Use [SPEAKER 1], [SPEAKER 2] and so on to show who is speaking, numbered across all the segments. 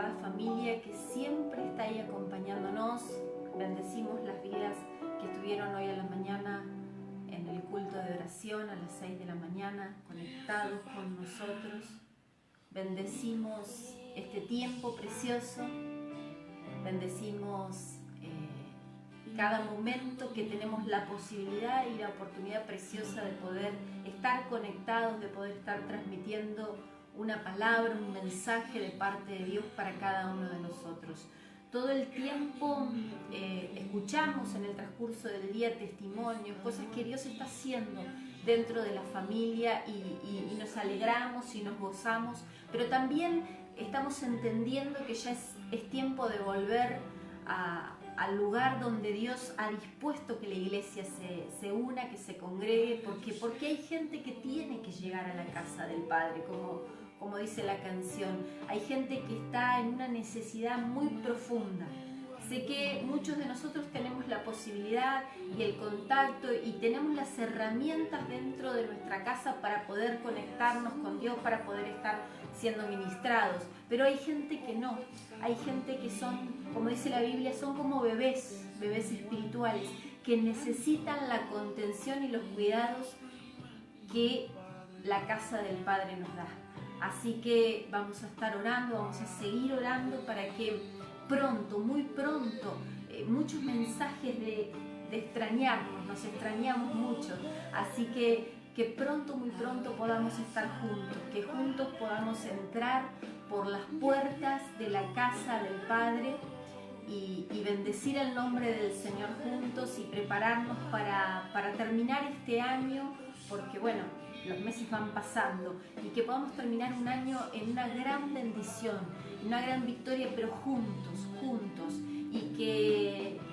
[SPEAKER 1] cada familia que siempre está ahí acompañándonos. Bendecimos las vidas que estuvieron hoy a la mañana en el culto de oración a las 6 de la mañana, conectados con nosotros. Bendecimos este tiempo precioso, bendecimos cada momento que tenemos la posibilidad y la oportunidad preciosa de poder estar conectados, de poder estar transmitiendo una palabra, un mensaje de parte de Dios para cada uno de nosotros. Todo el tiempo escuchamos en el transcurso del día testimonios, cosas que Dios está haciendo dentro de la familia y nos alegramos y nos gozamos, pero también estamos entendiendo que ya es tiempo de volver al lugar donde Dios ha dispuesto que la iglesia se una, que se congregue, porque hay gente que tiene que llegar a la casa del Padre, como dice la canción. Hay gente que está en una necesidad muy profunda. Sé que muchos de nosotros tenemos la posibilidad y el contacto y tenemos las herramientas dentro de nuestra casa para poder conectarnos con Dios, para poder estar siendo ministrados. Pero hay gente que no. Hay gente que son, como dice la Biblia, son como bebés espirituales, que necesitan la contención y los cuidados que la casa del Padre nos da. Así que vamos a estar orando, vamos a seguir orando para que pronto, muy pronto, muchos mensajes de extrañarnos, nos extrañamos mucho, así que pronto, muy pronto podamos estar juntos, que juntos podamos entrar por las puertas de la casa del Padre y bendecir el nombre del Señor juntos y prepararnos para terminar este año, porque bueno, los meses van pasando y que podamos terminar un año en una gran bendición, una gran victoria, pero juntos y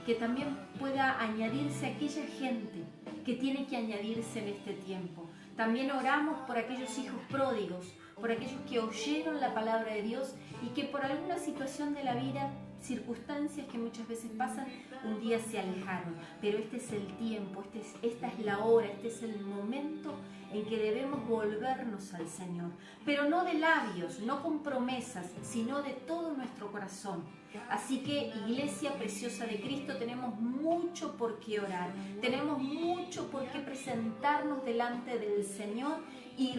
[SPEAKER 1] que también pueda añadirse aquella gente que tiene que añadirse en este tiempo. También oramos por aquellos hijos pródigos, por aquellos que oyeron la palabra de Dios y que por alguna situación de la vida, circunstancias que muchas veces pasan, un día se alejaron. Pero este es el tiempo, esta es la hora, este es el momento en que debemos volvernos al Señor. Pero no de labios, no con promesas, sino de todo nuestro corazón. Así que, Iglesia preciosa de Cristo, tenemos mucho por qué orar, tenemos mucho por qué presentarnos delante del Señor y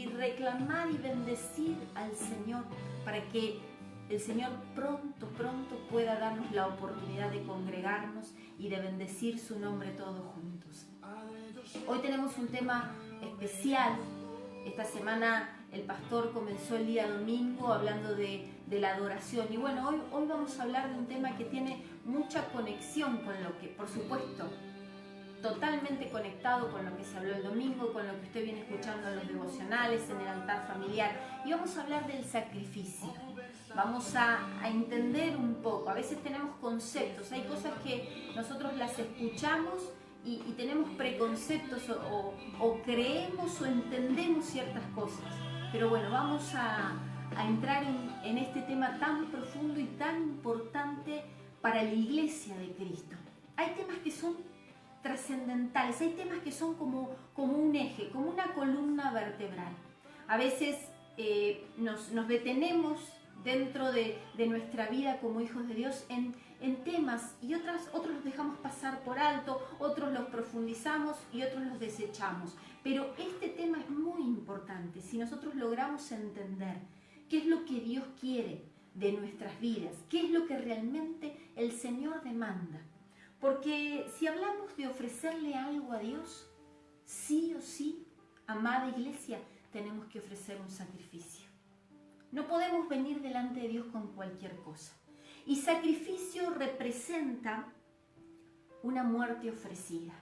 [SPEAKER 1] reclamar y bendecir al Señor para que el Señor pronto pueda darnos la oportunidad de congregarnos y de bendecir su nombre todos juntos. Hoy tenemos un tema especial. Esta semana el pastor comenzó el día domingo hablando de la adoración y bueno, hoy vamos a hablar de un tema que tiene mucha conexión con lo que, por supuesto, totalmente conectado con lo que se habló el domingo, con lo que usted viene escuchando en los devocionales, en el altar familiar, y vamos a hablar del sacrificio. Vamos a entender un poco. A veces tenemos conceptos, hay cosas que nosotros las escuchamos y tenemos preconceptos o creemos o entendemos ciertas cosas. Pero bueno, vamos a entrar en este tema tan profundo y tan importante para la Iglesia de Cristo. Hay temas que son trascendentales, hay temas que son como un eje, como una columna vertebral. A veces nos detenemos dentro de nuestra vida como hijos de Dios en temas y otros los dejamos pasar por alto, otros los profundizamos y otros los desechamos. Pero este tema es muy importante si nosotros logramos entender qué es lo que Dios quiere de nuestras vidas, qué es lo que realmente el Señor demanda. Porque si hablamos de ofrecerle algo a Dios, sí o sí, amada Iglesia, tenemos que ofrecer un sacrificio. No podemos venir delante de Dios con cualquier cosa. Y sacrificio representa una muerte ofrecida.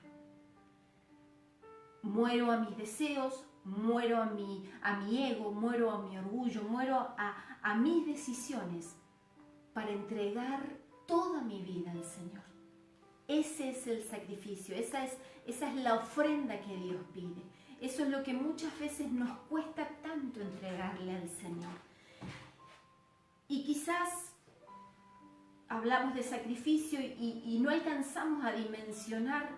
[SPEAKER 1] Muero a mis deseos, muero a mi ego, muero a mi orgullo, muero a mis decisiones para entregar toda mi vida al Señor. Ese es el sacrificio, esa es la ofrenda que Dios pide. Eso es lo que muchas veces nos cuesta tanto entregarle al Señor. Y quizás hablamos de sacrificio y no alcanzamos a dimensionar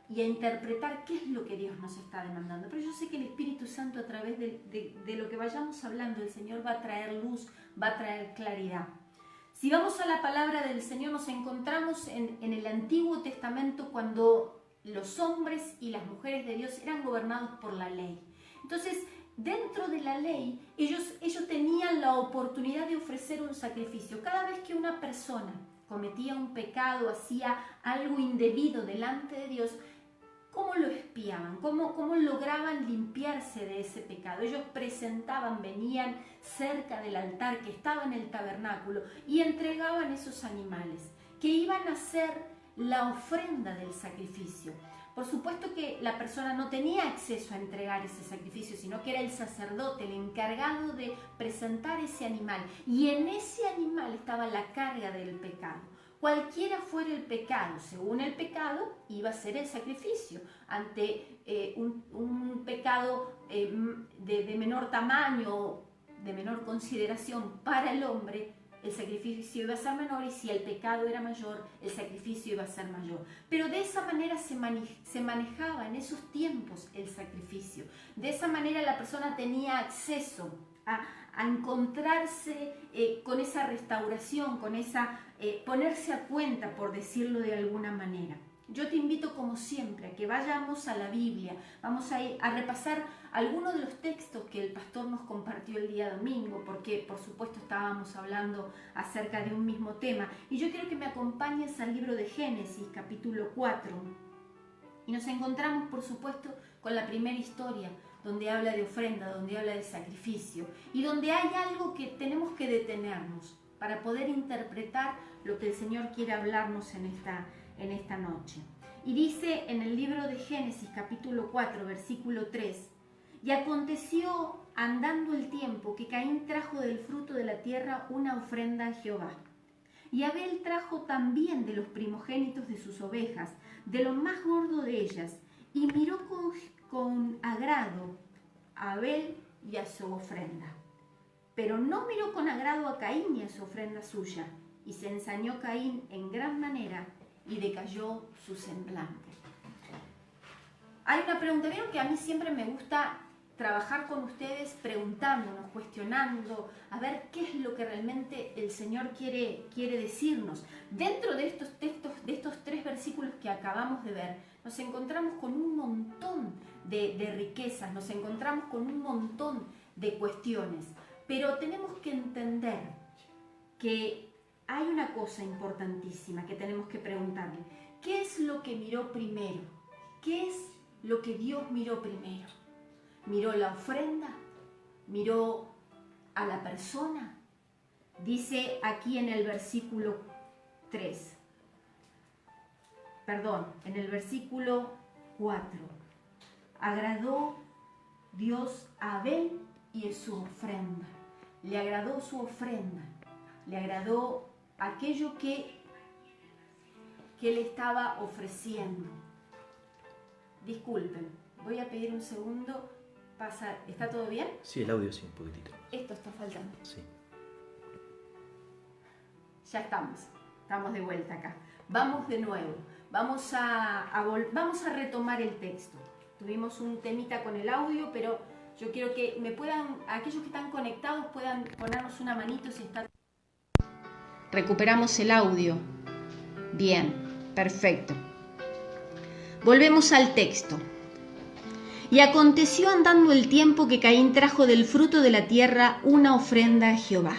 [SPEAKER 1] y a interpretar qué es lo que Dios nos está demandando. Pero yo sé que el Espíritu Santo, a través de lo que vayamos hablando, el Señor va a traer luz, va a traer claridad. Si vamos a la palabra del Señor, nos encontramos en el Antiguo Testamento cuando los hombres y las mujeres de Dios eran gobernados por la ley. Entonces, dentro de la ley, ellos tenían la oportunidad de ofrecer un sacrificio. Cada vez que una persona cometía un pecado, hacía algo indebido delante de Dios, ¿cómo lo espiaban? ¿Cómo lograban limpiarse de ese pecado? Ellos venían cerca del altar que estaba en el tabernáculo y entregaban esos animales, que iban a ser la ofrenda del sacrificio. Por supuesto que la persona no tenía acceso a entregar ese sacrificio, sino que era el sacerdote el encargado de presentar ese animal. Y en ese animal estaba la carga del pecado. Cualquiera fuera el pecado, según el pecado, iba a ser el sacrificio. Ante un pecado de menor tamaño, de menor consideración para el hombre, el sacrificio iba a ser menor, y si el pecado era mayor, el sacrificio iba a ser mayor. Pero de esa manera se manejaba en esos tiempos el sacrificio. De esa manera la persona tenía acceso a encontrarse con esa restauración, con esa ponerse a cuenta, por decirlo de alguna manera. Yo te invito, como siempre, a que vayamos a la Biblia. Vamos a repasar algunos de los textos que el pastor nos compartió el día domingo, porque por supuesto estábamos hablando acerca de un mismo tema. Y yo quiero que me acompañes al libro de Génesis, capítulo 4. Y nos encontramos, por supuesto, con la primera historia, donde habla de ofrenda, donde habla de sacrificio, y donde hay algo que tenemos que detenernos para poder interpretar lo que el Señor quiere hablarnos en esta noche. Y dice en el libro de Génesis, capítulo 4, versículo 3: y aconteció, andando el tiempo, que Caín trajo del fruto de la tierra una ofrenda a Jehová. Y Abel trajo también de los primogénitos de sus ovejas, de lo más gordo de ellas, y miró con agrado a Abel y a su ofrenda. Pero no miró con agrado a Caín y a su ofrenda suya, y se ensañó Caín en gran manera, y decayó su semblante. Hay una pregunta. Vieron que a mí siempre me gusta trabajar con ustedes preguntándonos, cuestionando, a ver qué es lo que realmente el Señor quiere decirnos. Dentro de estos textos, de estos 3 versículos que acabamos de ver, nos encontramos con un montón de riquezas, nos encontramos con un montón de cuestiones, pero tenemos que entender que hay una cosa importantísima que tenemos que preguntarle. ¿Qué es lo que miró primero? ¿Qué es lo que Dios miró primero? ¿Miró la ofrenda? ¿Miró a la persona? Dice aquí en el versículo 3. Perdón, en el versículo 4. Agradó Dios a Abel y a su ofrenda. Le agradó su ofrenda. Le agradó aquello que le estaba ofreciendo. Disculpen, voy a pedir un segundo. ¿Está todo bien?
[SPEAKER 2] Sí, el audio sí, un poquitito.
[SPEAKER 1] Esto está faltando.
[SPEAKER 2] Sí.
[SPEAKER 1] Ya estamos de vuelta acá. Vamos de nuevo. Vamos a retomar el texto. Tuvimos un temita con el audio, pero yo quiero que aquellos que están conectados puedan ponernos una manito si está. Recuperamos el audio. Bien, perfecto. Volvemos al texto. Y aconteció, andando el tiempo, que Caín trajo del fruto de la tierra una ofrenda a Jehová.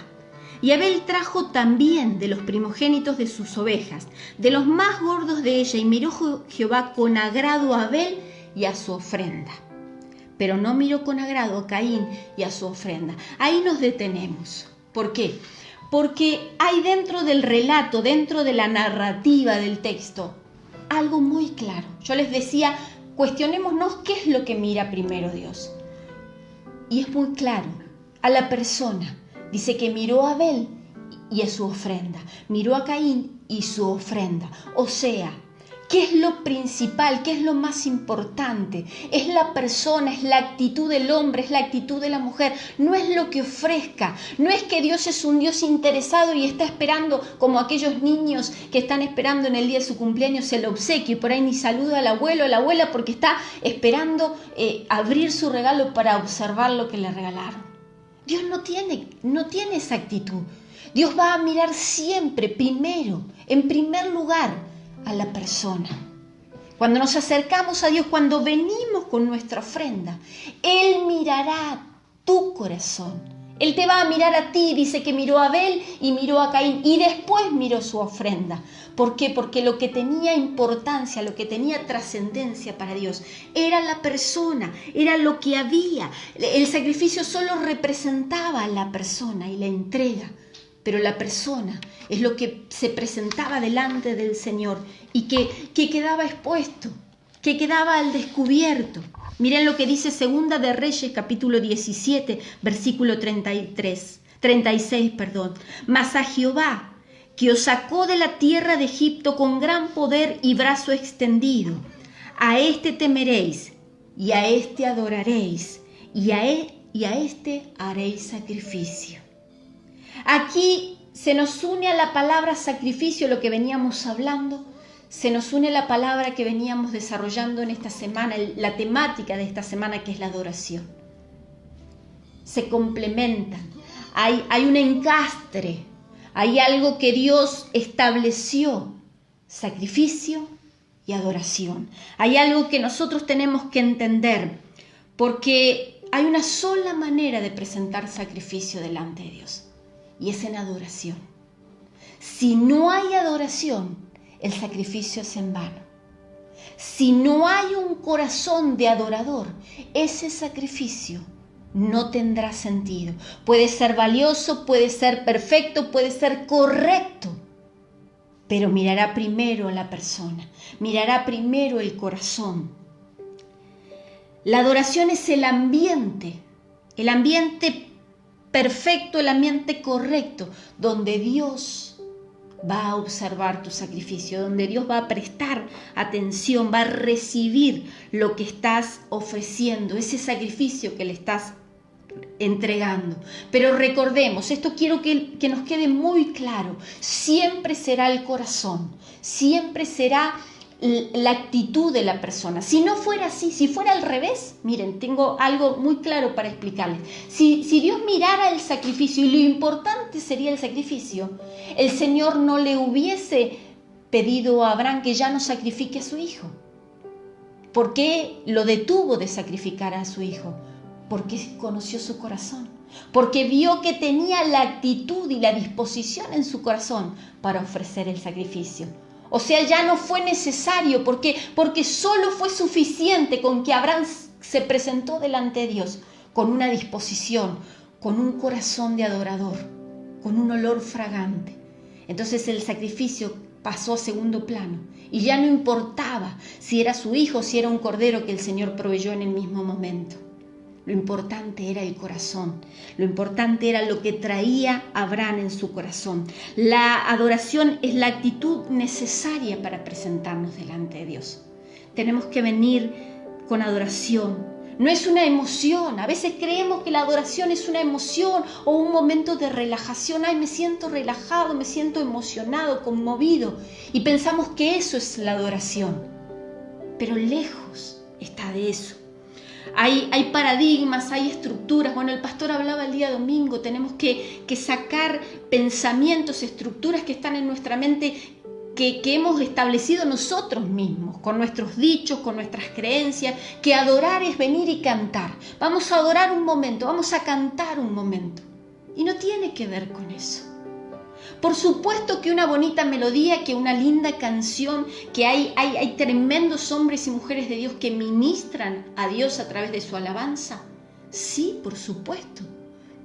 [SPEAKER 1] Y Abel trajo también de los primogénitos de sus ovejas, de los más gordos de ella, y miró Jehová con agrado a Abel y a su ofrenda. Pero no miró con agrado a Caín y a su ofrenda. Ahí nos detenemos. ¿Por qué? Porque hay dentro del relato, dentro de la narrativa del texto, algo muy claro. Yo les decía, cuestionémonos qué es lo que mira primero Dios. Y es muy claro, a la persona. Dice que miró a Abel y a su ofrenda, miró a Caín y su ofrenda. O sea, ¿Qué es lo principal? ¿Qué es lo más importante? Es la persona, es la actitud del hombre, es la actitud de la mujer. No es lo que ofrezca. No es que Dios es un Dios interesado y está esperando, como aquellos niños que están esperando en el día de su cumpleaños el obsequio y por ahí ni saluda al abuelo o a la abuela porque está esperando abrir su regalo para observar lo que le regalaron. Dios no tiene esa actitud. Dios va a mirar siempre primero, en primer lugar, a la persona. Cuando nos acercamos a Dios, cuando venimos con nuestra ofrenda, Él mirará tu corazón. Él te va a mirar a ti, dice que miró a Abel y miró a Caín y después miró su ofrenda. ¿Por qué? Porque lo que tenía importancia, lo que tenía trascendencia para Dios era la persona, era lo que había. El sacrificio solo representaba a la persona y la entrega. Pero la persona es lo que se presentaba delante del Señor y que quedaba expuesto, que quedaba al descubierto. Miren lo que dice Segunda de Reyes, capítulo 17, versículo 36. Mas a Jehová, que os sacó de la tierra de Egipto con gran poder y brazo extendido, a éste temeréis, y a éste adoraréis, y a éste haréis sacrificio. Aquí se nos une a la palabra sacrificio, lo que veníamos hablando, se nos une la palabra que veníamos desarrollando en esta semana, la temática de esta semana, que es la adoración. Se complementan, hay un encastre, hay algo que Dios estableció, sacrificio y adoración. Hay algo que nosotros tenemos que entender, porque hay una sola manera de presentar sacrificio delante de Dios. Y es en adoración. Si no hay adoración, el sacrificio es en vano. Si no hay un corazón de adorador, ese sacrificio no tendrá sentido. Puede ser valioso, puede ser perfecto, puede ser correcto, pero mirará primero a la persona, mirará primero el corazón. La adoración es el ambiente perfecto, el ambiente correcto, donde Dios va a observar tu sacrificio, donde Dios va a prestar atención, va a recibir lo que estás ofreciendo, ese sacrificio que le estás entregando. Pero recordemos, esto quiero que nos quede muy claro, siempre será el corazón, siempre será la actitud de la persona. Si no fuera así, si fuera al revés, miren, tengo algo muy claro para explicarles. Si Dios mirara el sacrificio y lo importante sería el sacrificio, el Señor no le hubiese pedido a Abraham que ya no sacrifique a su hijo. ¿Por qué lo detuvo de sacrificar a su hijo? Porque conoció su corazón, porque vio que tenía la actitud y la disposición en su corazón para ofrecer el sacrificio. O sea, ya no fue necesario, porque solo fue suficiente con que Abraham se presentó delante de Dios con una disposición, con un corazón de adorador, con un olor fragante. Entonces el sacrificio pasó a segundo plano y ya no importaba si era su hijo o si era un cordero que el Señor proveyó en el mismo momento. Lo importante era el corazón, lo importante era lo que traía Abraham en su corazón. La adoración es la actitud necesaria para presentarnos delante de Dios. Tenemos que venir con adoración. No es una emoción. A veces creemos que la adoración es una emoción o un momento de relajación. Ay, me siento relajado, me siento emocionado, conmovido. Y pensamos que eso es la adoración. Pero lejos está de eso. Hay paradigmas, hay estructuras. Bueno, el pastor hablaba el día domingo, tenemos que sacar pensamientos, estructuras que están en nuestra mente que hemos establecido nosotros mismos, con nuestros dichos, con nuestras creencias, que adorar es venir y cantar. Vamos a adorar un momento, vamos a cantar un momento. Y no tiene que ver con eso. Por supuesto que una bonita melodía, que una linda canción, que hay tremendos hombres y mujeres de Dios que ministran a Dios a través de su alabanza. Sí, por supuesto,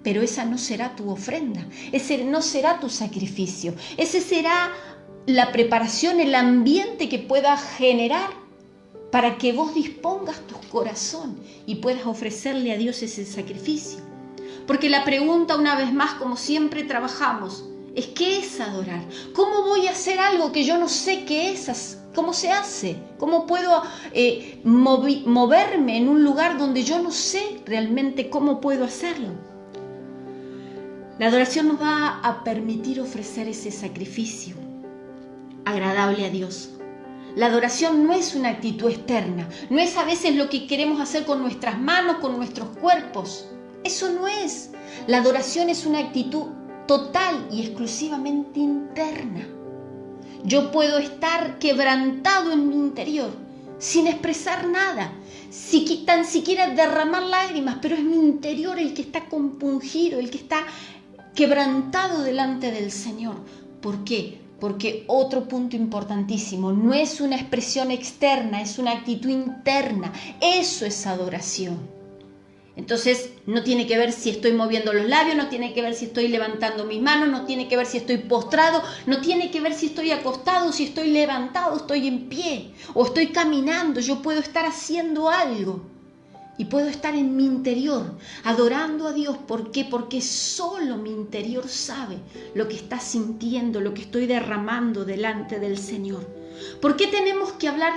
[SPEAKER 1] pero esa no será tu ofrenda, ese no será tu sacrificio, ese será la preparación, el ambiente que pueda generar para que vos dispongas tu corazón y puedas ofrecerle a Dios ese sacrificio. Porque la pregunta, una vez más, como siempre trabajamos, es ¿qué es adorar? ¿Cómo voy a hacer algo que yo no sé qué es
[SPEAKER 2] ¿Cómo se hace? ¿Cómo puedo moverme en un lugar donde yo no sé realmente cómo puedo hacerlo? La adoración nos va a permitir ofrecer ese sacrificio agradable a Dios. La adoración no es una actitud externa, no es a veces lo que queremos hacer con nuestras manos, con nuestros cuerpos. Eso no es. La adoración es una actitud total y exclusivamente interna. Yo puedo estar quebrantado en mi interior, sin expresar nada, tan siquiera derramar lágrimas, pero es mi interior el que está compungido, el que está quebrantado delante del Señor. ¿Por qué? Porque otro punto importantísimo, no es una expresión externa, es una actitud interna. Eso es adoración. Entonces, no tiene que ver si estoy moviendo los labios, no tiene que ver si estoy levantando mis manos, no tiene que ver si estoy postrado, no tiene que ver si estoy acostado, si estoy levantado, estoy en pie o estoy caminando. Yo puedo estar haciendo algo y puedo estar en mi interior adorando a Dios. ¿Por qué? Porque solo mi interior sabe lo que está sintiendo, lo que estoy derramando delante del Señor. ¿Por qué tenemos que hablar,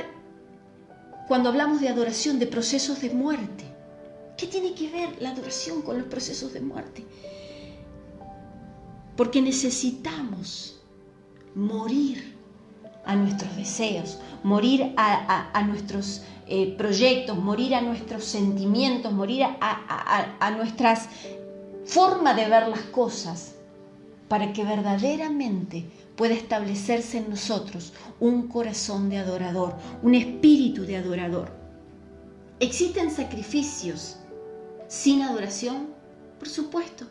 [SPEAKER 2] cuando hablamos de adoración, de procesos de muerte? ¿Qué tiene que ver la adoración con los procesos de muerte? Porque necesitamos morir a nuestros deseos, morir a nuestros proyectos, morir a nuestros sentimientos, morir a nuestras formas de ver las cosas, para que verdaderamente pueda establecerse en nosotros un corazón de adorador, un espíritu de adorador. ¿Existen sacrificios sin adoración? Por supuesto,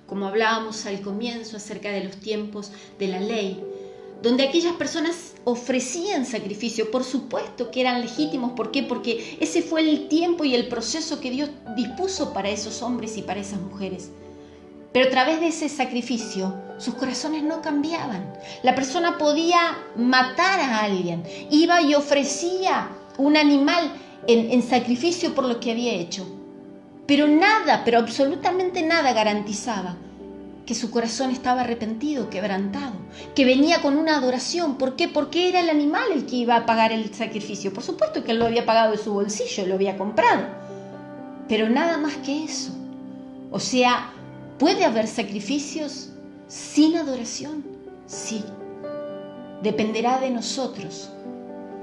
[SPEAKER 2] como hablábamos al comienzo acerca de los tiempos de la ley, donde aquellas personas ofrecían sacrificio, por supuesto que eran legítimos. ¿Por qué? Porque ese fue el tiempo y el proceso que Dios dispuso para esos hombres y para esas mujeres. Pero a través de ese sacrificio, sus corazones no cambiaban. La persona podía matar a alguien, iba y ofrecía un animal en sacrificio por lo que había hecho. Pero nada, pero absolutamente nada garantizaba que su corazón estaba arrepentido, quebrantado, que venía con una adoración. ¿Por qué? Porque era el animal el que iba a pagar el sacrificio. Por supuesto que él lo había pagado de su bolsillo, lo había comprado. Pero nada más que eso. O sea, ¿puede haber sacrificios sin adoración? Sí. Dependerá de nosotros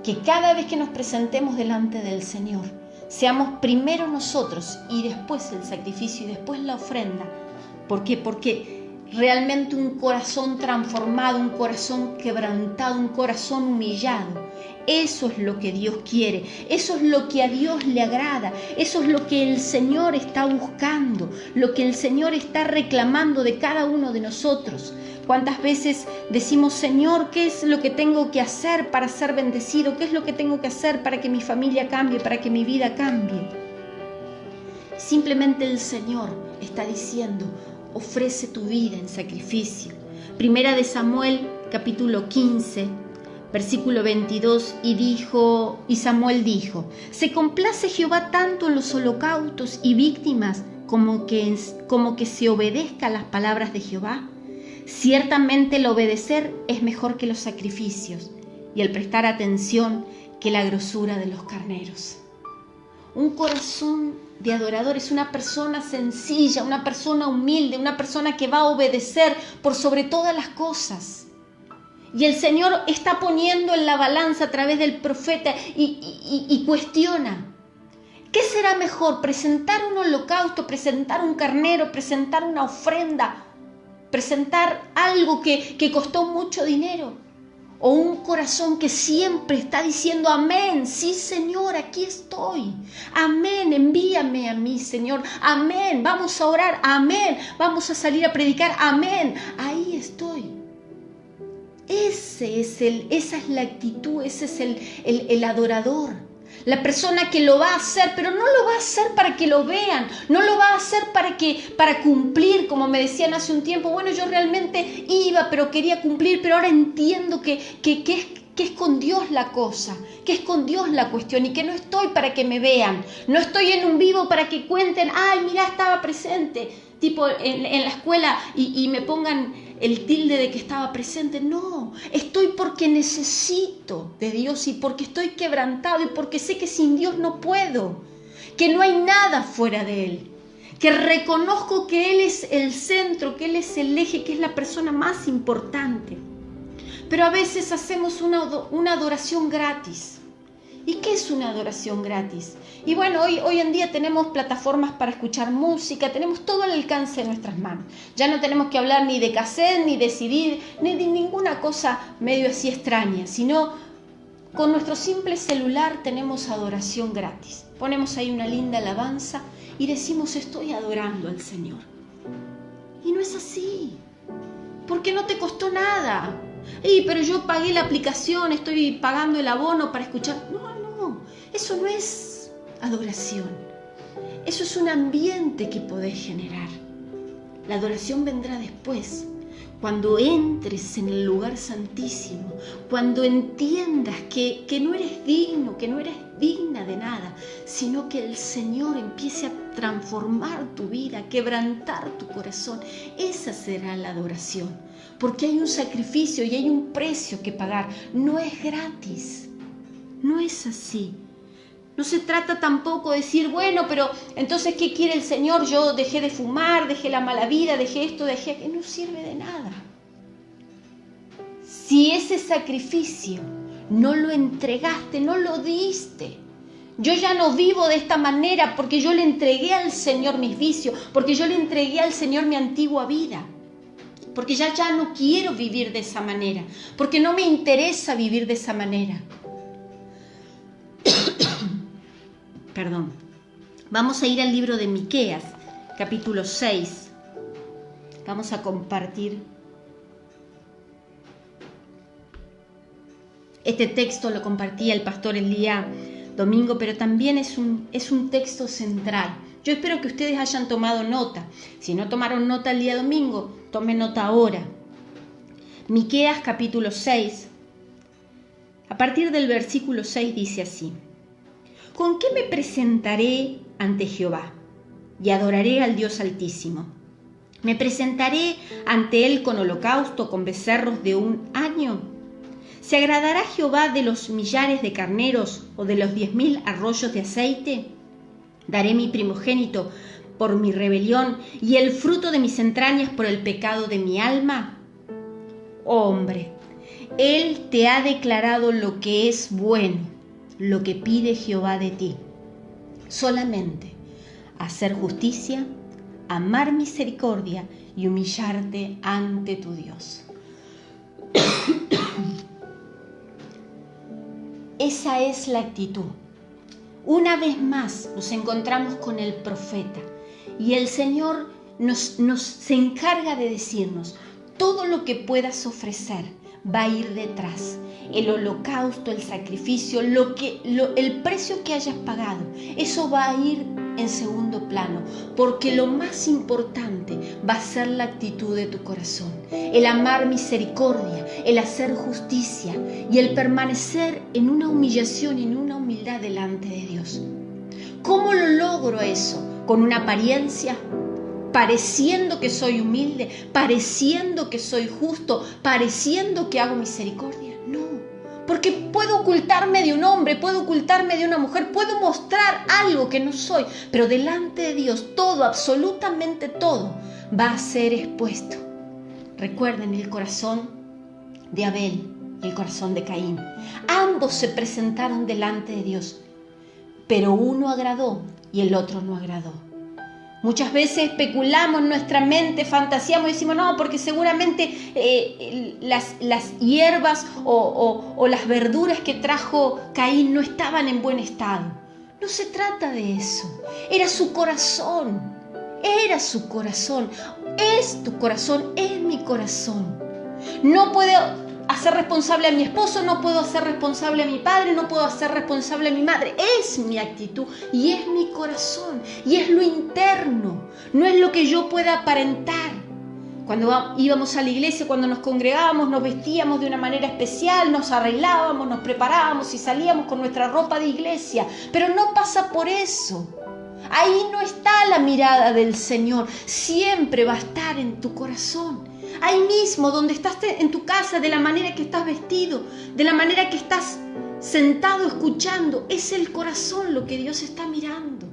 [SPEAKER 2] que cada vez que nos presentemos delante del Señor, seamos primero nosotros y después el sacrificio y después la ofrenda. ¿Por qué? Porque realmente un corazón transformado, un corazón quebrantado, un corazón humillado, eso es lo que Dios quiere, eso es lo que a Dios le agrada, eso es lo que el Señor está buscando, lo que el Señor está reclamando de cada uno de nosotros. ¿Cuántas veces decimos: Señor, qué es lo que tengo que hacer para ser bendecido? ¿Qué es lo que tengo que hacer para que mi familia cambie, para que mi vida cambie? Simplemente el Señor está diciendo: ofrece tu vida en sacrificio. Primera de Samuel, capítulo 15, versículo 22, y Samuel dijo: ¿se complace Jehová tanto en los holocaustos y víctimas como que se obedezca a las palabras de Jehová? Ciertamente el obedecer es mejor que los sacrificios, y el prestar atención que la grosura de los carneros. Un corazón de adorador es una persona sencilla, una persona humilde, una persona que va a obedecer por sobre todas las cosas. Y el Señor está poniendo en la balanza a través del profeta y cuestiona: ¿qué será mejor? ¿Presentar un holocausto, presentar un carnero, presentar una ofrenda, presentar algo que costó mucho dinero? ¿O un corazón que siempre está diciendo: amén, sí Señor, aquí estoy, amén, envíame a mí Señor, amén, vamos a orar, amén, vamos a salir a predicar, amén, ahí estoy? Esa es la actitud, ese es el adorador. La persona que lo va a hacer, pero no lo va a hacer para que lo vean, no lo va a hacer para cumplir, como me decían hace un tiempo: bueno, yo realmente iba, pero quería cumplir, pero ahora entiendo que es con Dios la cosa, que es con Dios la cuestión, y que no estoy para que me vean, no estoy en un vivo para que cuenten: ay, mira, estaba presente, tipo en la escuela, y me pongan el tilde de que estaba presente. No, estoy porque necesito de Dios y porque estoy quebrantado y porque sé que sin Dios no puedo, que no hay nada fuera de Él, que reconozco que Él es el centro, que Él es el eje, que es la persona más importante. Pero a veces hacemos una adoración gratis. ¿Y qué es una adoración gratis? Y bueno, hoy en día tenemos plataformas para escuchar música, tenemos todo al alcance de nuestras manos. Ya no tenemos que hablar ni de cassette, ni de CD, ni de ninguna cosa medio así extraña, sino con nuestro simple celular tenemos adoración gratis. Ponemos ahí una linda alabanza y decimos, estoy adorando al Señor. Y no es así, porque no te costó nada. Pero yo pagué la aplicación, estoy pagando el abono para escuchar. No, eso no es adoración. Eso es un ambiente que podés generar. La adoración vendrá después, cuando entres en el lugar santísimo, cuando entiendas que no eres digno, que no eres digna de nada, sino que el Señor empiece a transformar tu vida, a quebrantar tu corazón. Esa será la adoración, porque hay un sacrificio y hay un precio que pagar. No es gratis, no es así. No se trata tampoco de decir, bueno, pero entonces, ¿qué quiere el Señor? Yo dejé de fumar, dejé la mala vida, dejé esto, dejé aquello. No sirve de nada. Si ese sacrificio no lo entregaste, no lo diste. Yo ya no vivo de esta manera porque yo le entregué al Señor mis vicios, porque yo le entregué al Señor mi antigua vida. Porque ya no quiero vivir de esa manera, porque no me interesa vivir de esa manera. Perdón. Vamos a ir al libro de Miqueas, capítulo 6. Vamos a compartir. Este texto lo compartía el pastor el día domingo, pero también es un texto central. Yo espero que ustedes hayan tomado nota. Si no tomaron nota el día domingo, tomen nota ahora. Miqueas, capítulo 6. A partir del versículo 6 dice así: ¿Con qué me presentaré ante Jehová? Y adoraré al Dios Altísimo. ¿Me presentaré ante Él con holocausto, con becerros de 1 año? ¿Se agradará Jehová de los millares de carneros o de los 10,000 arroyos de aceite? ¿Daré mi primogénito por mi rebelión y el fruto de mis entrañas por el pecado de mi alma? Oh, hombre, Él te ha declarado lo que es bueno, lo que pide Jehová de ti, solamente hacer justicia, amar misericordia y humillarte ante tu Dios. Esa es la actitud. Una vez más nos encontramos con el profeta y el Señor se encarga de decirnos: todo lo que puedas ofrecer va a ir detrás. El holocausto, el sacrificio, el precio que hayas pagado, eso va a ir en segundo plano, porque lo más importante va a ser la actitud de tu corazón, el amar misericordia, el hacer justicia y el permanecer en una humillación y en una humildad delante de Dios. ¿Cómo lo logro eso? ¿Con una apariencia? ¿Pareciendo que soy humilde? ¿Pareciendo que soy justo? ¿Pareciendo que hago misericordia? No, porque puedo ocultarme de un hombre, puedo ocultarme de una mujer, puedo mostrar algo que no soy, pero delante de Dios todo, absolutamente todo, va a ser expuesto. Recuerden el corazón de Abel y el corazón de Caín. Ambos se presentaron delante de Dios, pero uno agradó y el otro no agradó. Muchas veces especulamos en nuestra mente, fantaseamos y decimos, no, porque seguramente las hierbas o las verduras que trajo Caín no estaban en buen estado. No se trata de eso. Era su corazón. Era su corazón. Es tu corazón, es mi corazón. No puedo hacer responsable a mi esposo, no puedo hacer responsable a mi padre, no puedo hacer responsable a mi madre. Es mi actitud y es mi corazón y es lo interno, no es lo que yo pueda aparentar. Cuando íbamos a la iglesia, cuando nos congregábamos, nos vestíamos de una manera especial, nos arreglábamos, nos preparábamos y salíamos con nuestra ropa de iglesia, pero no pasa por eso. Ahí no está la mirada del Señor, siempre va a estar en tu corazón. ahí mismo, donde estás en tu casa, de la manera que estás vestido, de la manera que estás sentado escuchando. Es el corazón lo que Dios está mirando.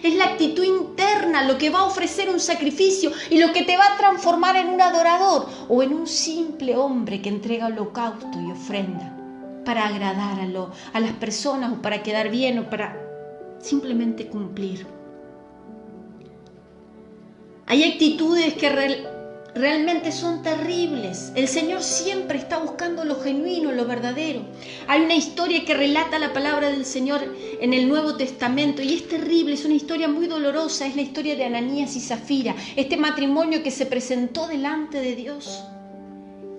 [SPEAKER 2] Es la actitud interna lo que va a ofrecer un sacrificio y lo que te va a transformar en un adorador o en un simple hombre que entrega holocausto y ofrenda para agradar a las personas o para quedar bien o para simplemente cumplir. Hay actitudes que realmente son terribles. El Señor siempre está buscando lo genuino, lo verdadero. Hay una historia que relata la palabra del Señor en el Nuevo Testamento y es terrible, es una historia muy dolorosa. Es la historia de Ananías y Zafira, este matrimonio que se presentó delante de Dios.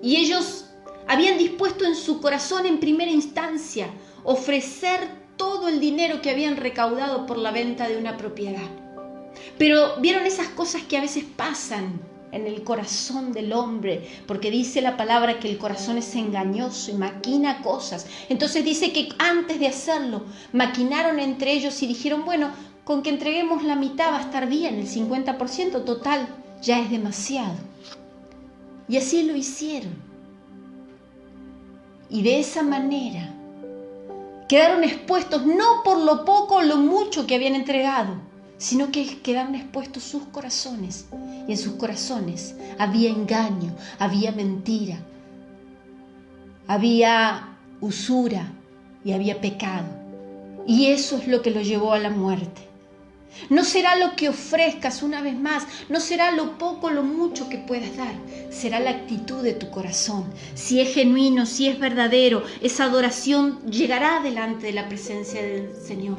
[SPEAKER 2] Y ellos habían dispuesto en su corazón en primera instancia ofrecer todo el dinero que habían recaudado por la venta de una propiedad. Pero vieron esas cosas que a veces pasan en el corazón del hombre, porque dice la palabra que el corazón es engañoso y maquina cosas. Entonces dice que antes de hacerlo, maquinaron entre ellos y dijeron, bueno, con que entreguemos la mitad va a estar bien, el 50% total ya es demasiado. Y así lo hicieron. Y de esa manera quedaron expuestos no por lo poco o lo mucho que habían entregado, sino que quedaron expuestos sus corazones. Y en sus corazones había engaño, había mentira, había usura y había pecado. Y eso es lo que lo llevó a la muerte. No será lo que ofrezcas, una vez más, no será lo poco o lo mucho que puedas dar, será la actitud de tu corazón. Si es genuino, si es verdadero, esa adoración llegará delante de la presencia del Señor.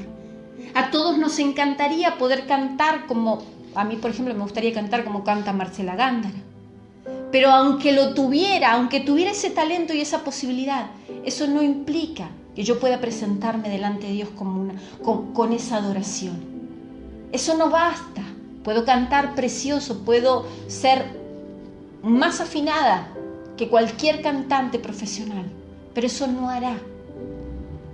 [SPEAKER 2] A todos nos encantaría poder cantar como, a mí por ejemplo me gustaría cantar como canta Marcela Gándara. Pero aunque tuviera ese talento y esa posibilidad, eso no implica que yo pueda presentarme delante de Dios con esa adoración. Eso no basta. Puedo cantar precioso, puedo ser más afinada que cualquier cantante profesional, pero eso no hará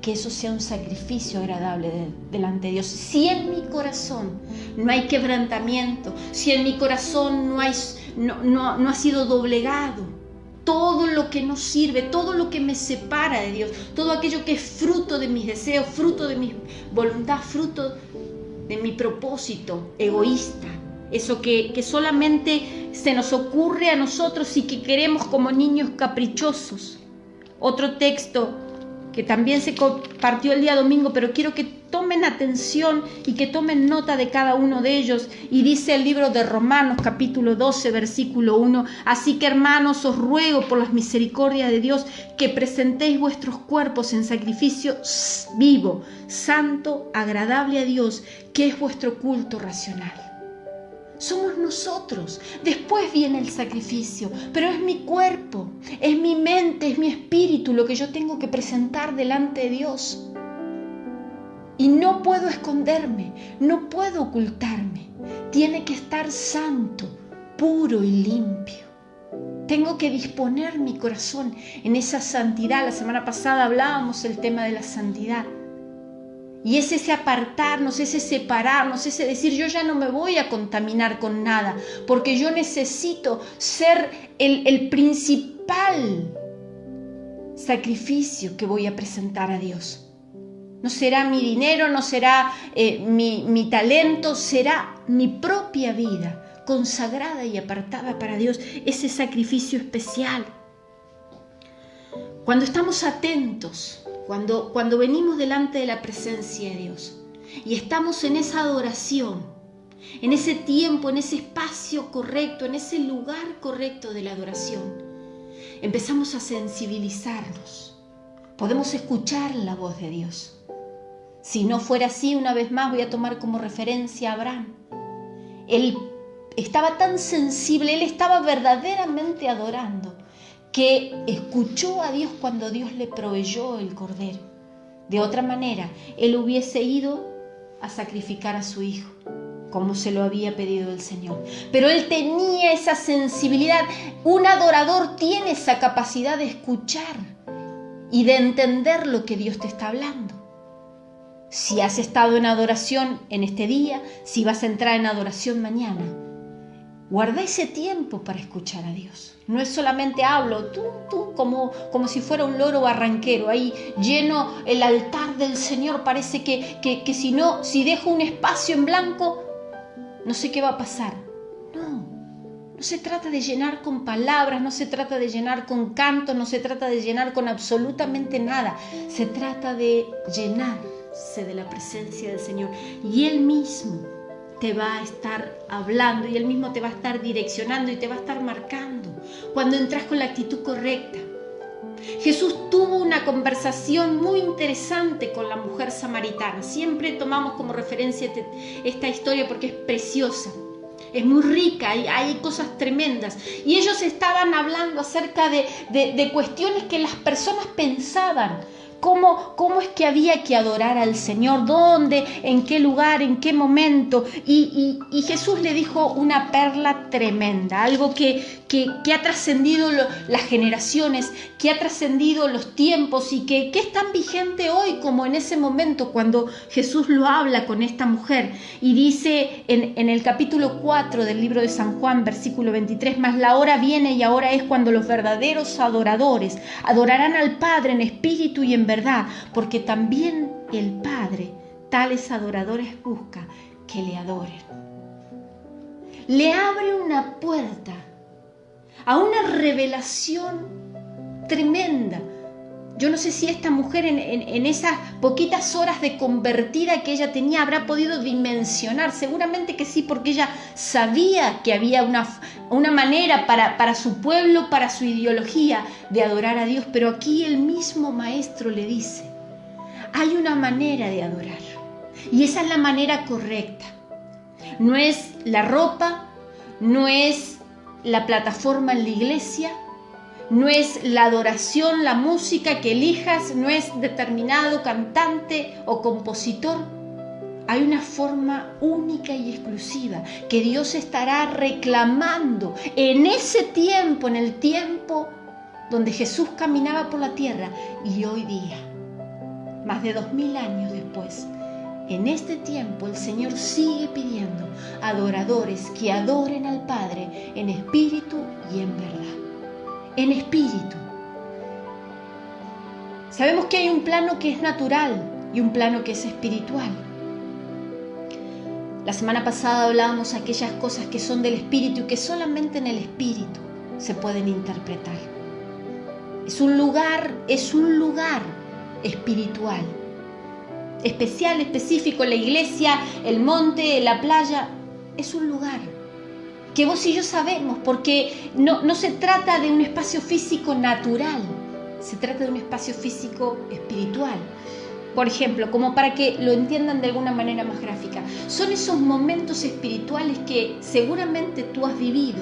[SPEAKER 2] que eso sea un sacrificio agradable delante de Dios. Si en mi corazón no hay quebrantamiento, si en mi corazón no ha sido doblegado todo lo que no sirve, todo lo que me separa de Dios, todo aquello que es fruto de mis deseos, fruto de mi voluntad, fruto de mi propósito egoísta, eso que solamente se nos ocurre a nosotros y que queremos como niños caprichosos. Otro texto que también se compartió el día domingo, pero quiero que tomen atención y que tomen nota de cada uno de ellos. Y dice el libro de Romanos, capítulo 12, versículo 1, así que hermanos, os ruego por las misericordias de Dios que presentéis vuestros cuerpos en sacrificio vivo, santo, agradable a Dios, que es vuestro culto racional. Somos nosotros, después viene el sacrificio, pero es mi cuerpo, es mi mente, es mi espíritu lo que yo tengo que presentar delante de Dios. Y no puedo esconderme, no puedo ocultarme, tiene que estar santo, puro y limpio. Tengo que disponer mi corazón en esa santidad. La semana pasada hablábamos del tema de la santidad. Y es ese apartarnos, ese separarnos, ese decir yo ya no me voy a contaminar con nada, porque yo necesito ser el principal sacrificio que voy a presentar a Dios. No será mi dinero, no será mi talento, será mi propia vida consagrada y apartada para Dios, ese sacrificio especial. Cuando estamos atentos, cuando venimos delante de la presencia de Dios y estamos en esa adoración, en ese tiempo, en ese espacio correcto, en ese lugar correcto de la adoración, empezamos a sensibilizarnos. Podemos escuchar la voz de Dios. Si no fuera así, una vez más voy a tomar como referencia a Abraham. Él estaba tan sensible, él estaba verdaderamente adorando, que escuchó a Dios cuando Dios le proveyó el cordero. De otra manera, él hubiese ido a sacrificar a su hijo, como se lo había pedido el Señor. Pero él tenía esa sensibilidad. Un adorador tiene esa capacidad de escuchar y de entender lo que Dios te está hablando. Si has estado en adoración en este día, si vas a entrar en adoración mañana, Guarda ese tiempo para escuchar a Dios. No es solamente hablo, como si fuera un loro barranquero. Ahí lleno el altar del Señor. Parece que si dejo un espacio en blanco, no sé qué va a pasar. No se trata de llenar con palabras, no se trata de llenar con cantos, no se trata de llenar con absolutamente nada. Se trata de llenarse de la presencia del Señor. Y Él mismo te va a estar hablando y Él mismo te va a estar direccionando y te va a estar marcando cuando entras con la actitud correcta. Jesús tuvo una conversación muy interesante con la mujer samaritana. Siempre tomamos como referencia esta historia porque es preciosa, es muy rica, hay cosas tremendas. Y ellos estaban hablando acerca de cuestiones que las personas pensaban. ¿Cómo es que había que adorar al Señor? ¿Dónde? ¿En qué lugar? ¿En qué momento? Y Jesús le dijo una perla tremenda, algo que ha trascendido las generaciones, que ha trascendido los tiempos y que es tan vigente hoy como en ese momento cuando Jesús lo habla con esta mujer. Y dice en el capítulo 4 del libro de San Juan, versículo 23, mas la hora viene y ahora es cuando los verdaderos adoradores adorarán al Padre en espíritu y en verdad, porque también el Padre tales adoradores busca que le adoren. Le abre una puerta a una revelación tremenda. Yo no sé si esta mujer en esas poquitas horas de convertida que ella tenía habrá podido dimensionar, seguramente que sí, porque ella sabía que había una manera para su pueblo, para su ideología de adorar a Dios, pero aquí el mismo maestro le dice, hay una manera de adorar y esa es la manera correcta. No es la ropa, no es la plataforma en la iglesia, no es la adoración, la música que elijas, no es determinado cantante o compositor. Hay una forma única y exclusiva que Dios estará reclamando en ese tiempo, en el tiempo donde Jesús caminaba por la tierra y hoy día, más de 2000 años después. En este tiempo el Señor sigue pidiendo adoradores que adoren al Padre en espíritu y en verdad. En espíritu. Sabemos que hay un plano que es natural y un plano que es espiritual. La semana pasada hablábamos de aquellas cosas que son del espíritu y que solamente en el espíritu se pueden interpretar. Es un lugar espiritual. Especial, específico, la iglesia, el monte, la playa, es un lugar que vos y yo sabemos, porque no se trata de un espacio físico natural, se trata de un espacio físico espiritual. Por ejemplo, como para que lo entiendan de alguna manera más gráfica, son esos momentos espirituales que seguramente tú has vivido,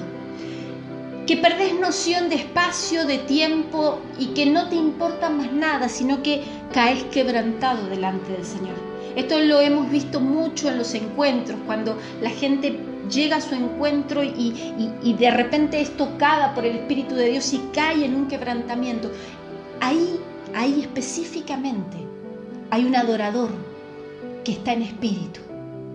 [SPEAKER 2] que perdés noción de espacio, de tiempo y que no te importa más nada, sino que caes quebrantado delante del Señor. Esto lo hemos visto mucho en los encuentros, cuando la gente llega a su encuentro y de repente es tocada por el Espíritu de Dios y cae en un quebrantamiento. Ahí específicamente hay un adorador que está en espíritu.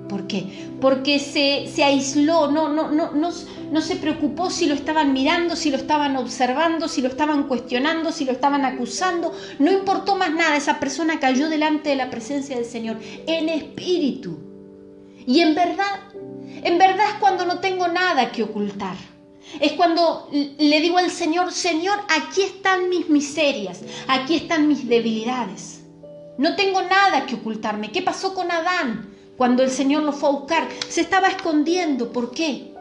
[SPEAKER 2] ¿Por qué? Porque se aisló, no se preocupó si lo estaban mirando, si lo estaban observando, si lo estaban cuestionando, si lo estaban acusando. No importó más nada, esa persona cayó delante de la presencia del Señor en espíritu. Y en verdad es cuando no tengo nada que ocultar. Es cuando le digo al Señor, Señor, aquí están mis miserias, aquí están mis debilidades. No tengo nada que ocultarme. ¿Qué pasó con Adán? Cuando el Señor lo fue a buscar, se estaba escondiendo. ¿Por qué?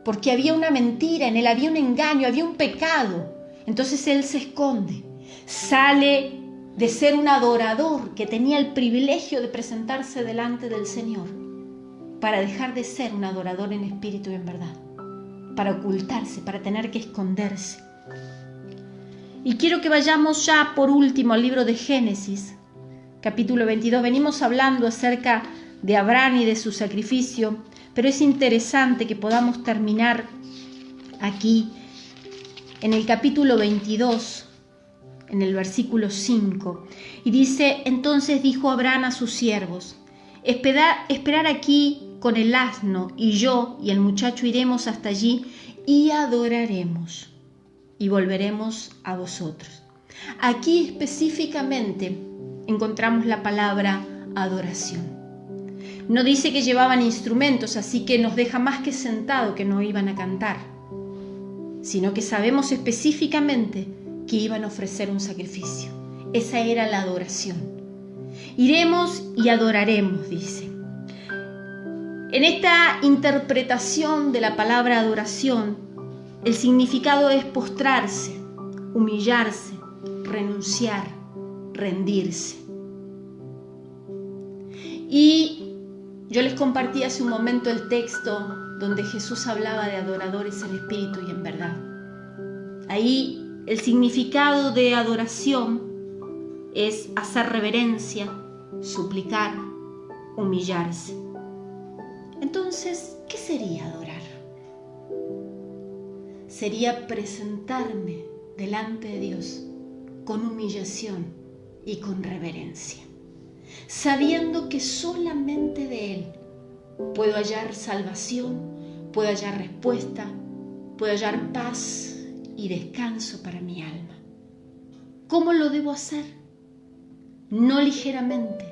[SPEAKER 2] Porque había una mentira en él, había un engaño, había un pecado. Entonces él se esconde. Sale de ser un adorador que tenía el privilegio de presentarse delante del Señor para dejar de ser un adorador en espíritu y en verdad, para ocultarse, para tener que esconderse. Y quiero que vayamos ya por último al libro de Génesis, capítulo 22. Venimos hablando acerca de Abraham y de su sacrificio, pero es interesante que podamos terminar aquí en el capítulo 22, en el versículo 5, y dice, entonces dijo Abraham a sus siervos, esperar aquí con el asno y yo y el muchacho iremos hasta allí y adoraremos y volveremos a vosotros. Aquí específicamente encontramos la palabra adoración. No dice que llevaban instrumentos, así que nos deja más que sentado que no iban a cantar, sino que sabemos específicamente que iban a ofrecer un sacrificio. Esa era la adoración. Iremos y adoraremos, dice. En esta interpretación de la palabra adoración, el significado es postrarse, humillarse, renunciar, rendirse. Y yo les compartí hace un momento el texto donde Jesús hablaba de adoradores en espíritu y en verdad. Ahí el significado de adoración es hacer reverencia, suplicar, humillarse. Entonces, ¿qué sería adorar? Sería presentarme delante de Dios con humillación y con reverencia, sabiendo que solamente de Él puedo hallar salvación, puedo hallar respuesta, puedo hallar paz y descanso para mi alma. ¿Cómo lo debo hacer? No ligeramente,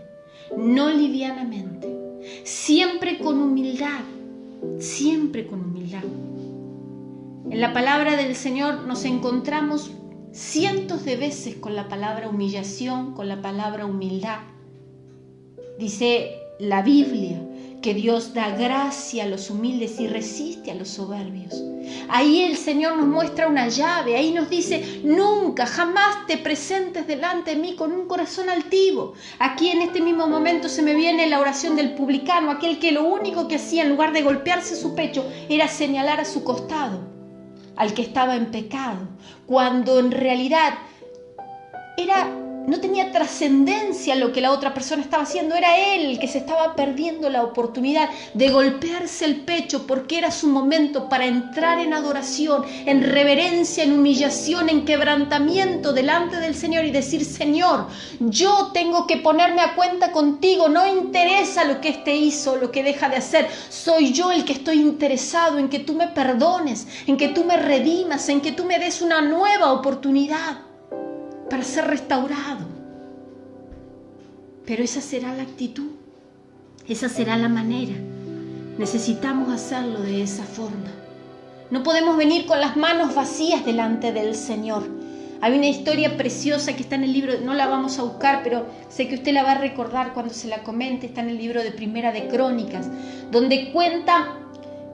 [SPEAKER 2] no livianamente, siempre con humildad, siempre con humildad. En la palabra del Señor nos encontramos cientos de veces con la palabra humillación, con la palabra humildad. Dice la Biblia que Dios da gracia a los humildes y resiste a los soberbios. Ahí el Señor nos muestra una llave, ahí nos dice: nunca, jamás te presentes delante de mí con un corazón altivo. Aquí en este mismo momento se me viene la oración del publicano, aquel que lo único que hacía en lugar de golpearse su pecho era señalar a su costado, al que estaba en pecado, cuando en realidad no tenía trascendencia lo que la otra persona estaba haciendo. Era él el que se estaba perdiendo la oportunidad de golpearse el pecho, porque era su momento para entrar en adoración, en reverencia, en humillación, en quebrantamiento delante del Señor y decir: Señor, yo tengo que ponerme a cuenta contigo, no interesa lo que éste hizo, lo que deja de hacer, soy yo el que estoy interesado en que tú me perdones, en que tú me redimas, en que tú me des una nueva oportunidad para ser restaurado. Pero esa será la actitud, esa será la manera. Necesitamos hacerlo de esa forma. No podemos venir con las manos vacías delante del Señor. Hay una historia preciosa que está en el libro, no la vamos a buscar, pero sé que usted la va a recordar cuando se la comente. Está en el libro de Primera de Crónicas, donde cuenta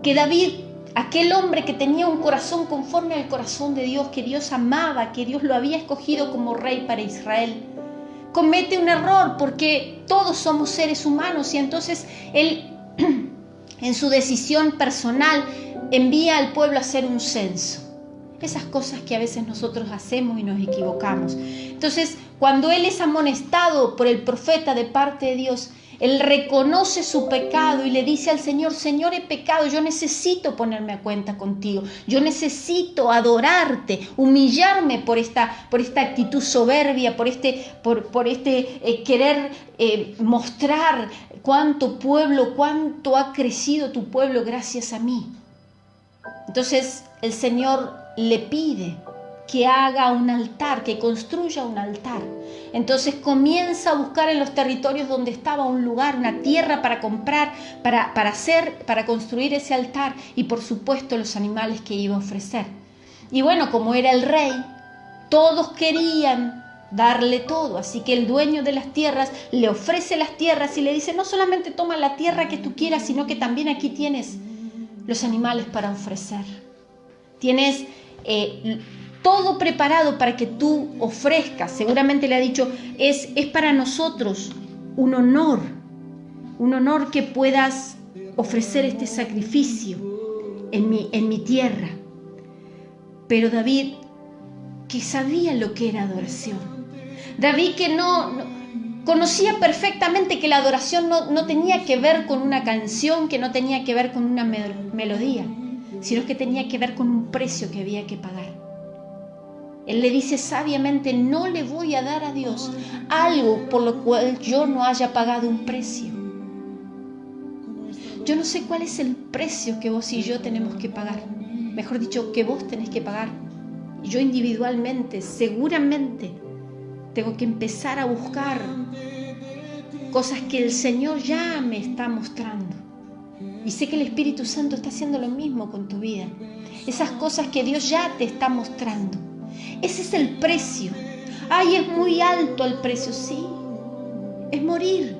[SPEAKER 2] que David, aquel hombre que tenía un corazón conforme al corazón de Dios, que Dios amaba, que Dios lo había escogido como rey para Israel, comete un error, porque todos somos seres humanos, y entonces él, en su decisión personal, envía al pueblo a hacer un censo. Esas cosas que a veces nosotros hacemos y nos equivocamos. Entonces, cuando él es amonestado por el profeta de parte de Dios, él reconoce su pecado y le dice al Señor: Señor, he pecado, yo necesito ponerme a cuenta contigo, yo necesito adorarte, humillarme por esta actitud soberbia, por este querer mostrar cuánto ha crecido tu pueblo gracias a mí. Entonces el Señor le pide que haga un altar, que construya un altar. Entonces comienza a buscar en los territorios donde estaba un lugar, una tierra para comprar, para construir ese altar, y por supuesto los animales que iba a ofrecer. Y bueno, como era el rey, todos querían darle todo, así que el dueño de las tierras le ofrece las tierras y le dice: no solamente toma la tierra que tú quieras, sino que también aquí tienes los animales para ofrecer. Tienes todo preparado para que tú ofrezcas. Seguramente le ha dicho: es para nosotros un honor que puedas ofrecer este sacrificio en mi tierra. Pero David, que sabía lo que era adoración, David que no conocía perfectamente que la adoración no tenía que ver con una canción, que no tenía que ver con una melodía, sino que tenía que ver con un precio que había que pagar. Él le dice sabiamente: no le voy a dar a Dios algo por lo cual yo no haya pagado un precio. yo no sé cuál es el precio que vos y yo tenemos que pagar. Mejor dicho, que vos tenés que pagar. Y yo individualmente, seguramente, tengo que empezar a buscar cosas que el Señor ya me está mostrando. Y sé que el Espíritu Santo está haciendo lo mismo con tu vida. Esas cosas que Dios ya te está mostrando. Ese es el precio. Ay, es muy alto el precio, sí. Es morir.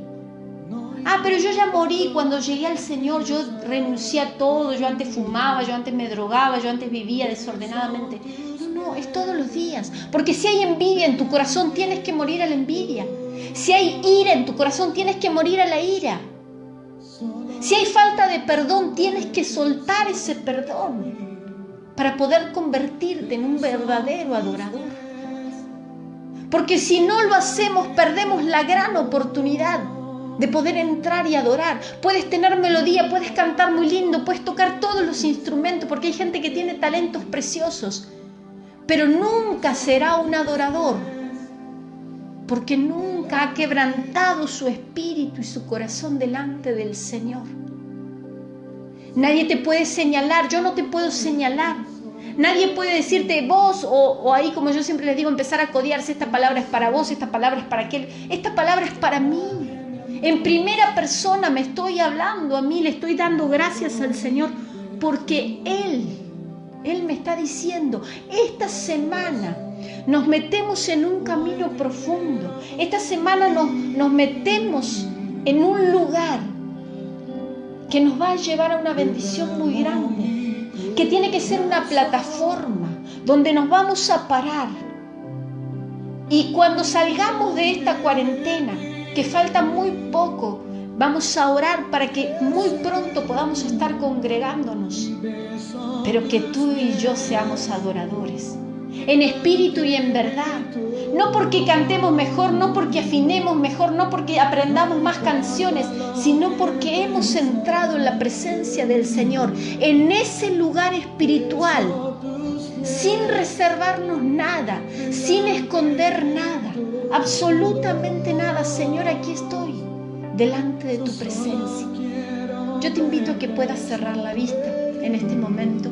[SPEAKER 2] Pero yo ya morí cuando llegué al Señor. Yo renuncié a todo. Yo antes fumaba, yo antes me drogaba, yo antes vivía desordenadamente. No, es todos los días. Porque si hay envidia en tu corazón, tienes que morir a la envidia. Si hay ira en tu corazón, tienes que morir a la ira. Si hay falta de perdón, tienes que soltar ese perdón para poder convertirte en un verdadero adorador. Porque si no lo hacemos, perdemos la gran oportunidad de poder entrar y adorar. Puedes tener melodía, puedes cantar muy lindo, puedes tocar todos los instrumentos, porque hay gente que tiene talentos preciosos, pero nunca será un adorador, porque nunca ha quebrantado su espíritu y su corazón delante del Señor. Nadie te puede señalar, yo no te puedo señalar. Nadie puede decirte vos, o ahí como yo siempre les digo, empezar a codearse, esta palabra es para vos, esta palabra es para aquel, esta palabra es para mí. En primera persona me estoy hablando a mí, le estoy dando gracias al Señor, porque Él me está diciendo, esta semana nos metemos en un camino profundo, esta semana nos metemos en un lugar que nos va a llevar a una bendición muy grande, que tiene que ser una plataforma donde nos vamos a parar. Y cuando salgamos de esta cuarentena, que falta muy poco, vamos a orar para que muy pronto podamos estar congregándonos, pero que tú y yo seamos adoradores, en espíritu y en verdad. No porque cantemos mejor, no porque afinemos mejor, no porque aprendamos más canciones, sino porque hemos entrado en la presencia del Señor, en ese lugar espiritual, sin reservarnos nada, sin esconder nada, absolutamente nada. Señor, aquí estoy, delante de tu presencia. Yo te invito a que puedas cerrar la vista en este momento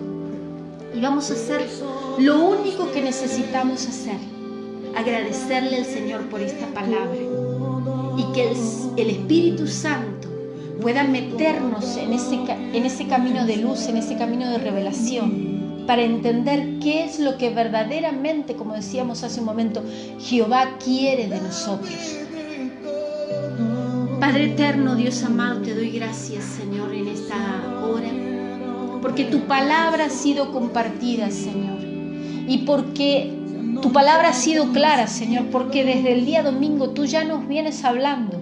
[SPEAKER 2] y vamos a hacer lo único que necesitamos hacer: agradecerle al Señor por esta palabra, y que el Espíritu Santo pueda meternos en ese camino de luz, en ese camino de revelación, para entender qué es lo que verdaderamente, como decíamos hace un momento, Jehová quiere de nosotros. Padre eterno, Dios amado, te doy gracias, Señor, en esta hora, porque tu palabra ha sido compartida, Señor, y porque tu palabra ha sido clara, Señor, porque desde el día domingo tú ya nos vienes hablando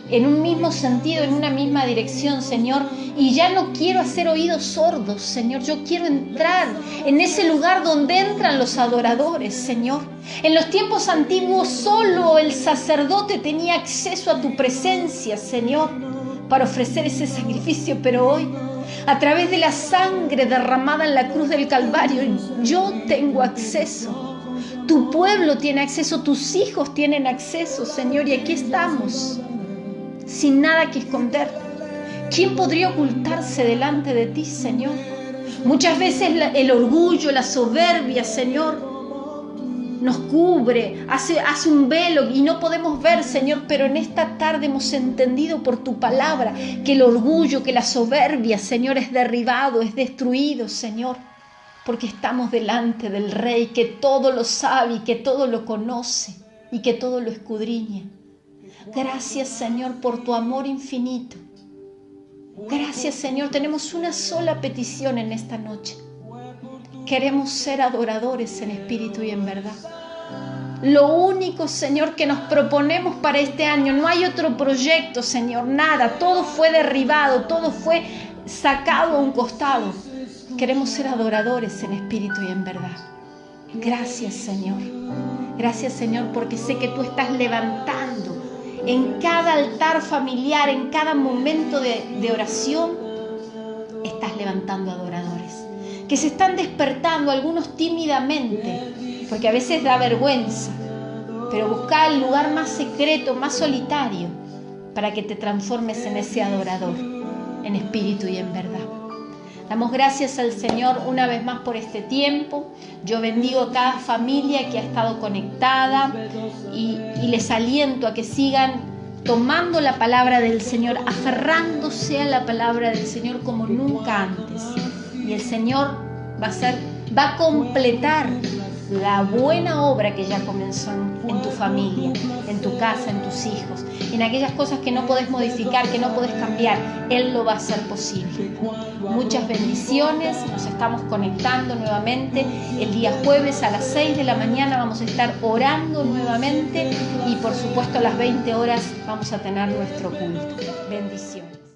[SPEAKER 2] en un mismo sentido, en una misma dirección, Señor, y ya no quiero hacer oídos sordos, Señor. Yo quiero entrar en ese lugar donde entran los adoradores, Señor. En los tiempos antiguos solo el sacerdote tenía acceso a tu presencia, Señor, para ofrecer ese sacrificio, pero hoy, a través de la sangre derramada en la cruz del Calvario, yo tengo acceso. Tu pueblo tiene acceso, tus hijos tienen acceso, Señor, y aquí estamos, sin nada que esconder. ¿Quién podría ocultarse delante de ti, Señor? Muchas veces el orgullo, la soberbia, Señor, nos cubre, hace un velo y no podemos ver, Señor, pero en esta tarde hemos entendido por tu palabra que el orgullo, que la soberbia, Señor, es derribado, es destruido, Señor, porque estamos delante del Rey que todo lo sabe y que todo lo conoce y que todo lo escudriña. Gracias, Señor, por tu amor infinito. Gracias, Señor. Tenemos una sola petición en esta noche. Queremos ser adoradores en espíritu y en verdad. Lo único, Señor, que nos proponemos para este año, no hay otro proyecto, Señor, nada. Todo fue derribado, todo fue sacado a un costado. Queremos ser adoradores en espíritu y en verdad. Gracias, Señor. Gracias, Señor, porque sé que tú estás levantando en cada altar familiar, en cada momento de oración, estás levantando adoradores que se están despertando, algunos tímidamente, porque a veces da vergüenza, pero busca el lugar más secreto, más solitario, para que te transformes en ese adorador. en espíritu y en verdad. Damos gracias al Señor una vez más por este tiempo. Yo bendigo a cada familia que ha estado conectada y les aliento a que sigan tomando la palabra del Señor, aferrándose a la palabra del Señor como nunca antes. Y el Señor va a completar la buena obra que ya comenzó en tu familia, en tu casa, en tus hijos, en aquellas cosas que no podés modificar, que no podés cambiar. Él lo va a hacer posible. Muchas bendiciones. Nos estamos conectando nuevamente el día jueves a las 6 de la mañana. Vamos a estar orando nuevamente y por supuesto a las 20 horas vamos a tener nuestro culto. Bendiciones.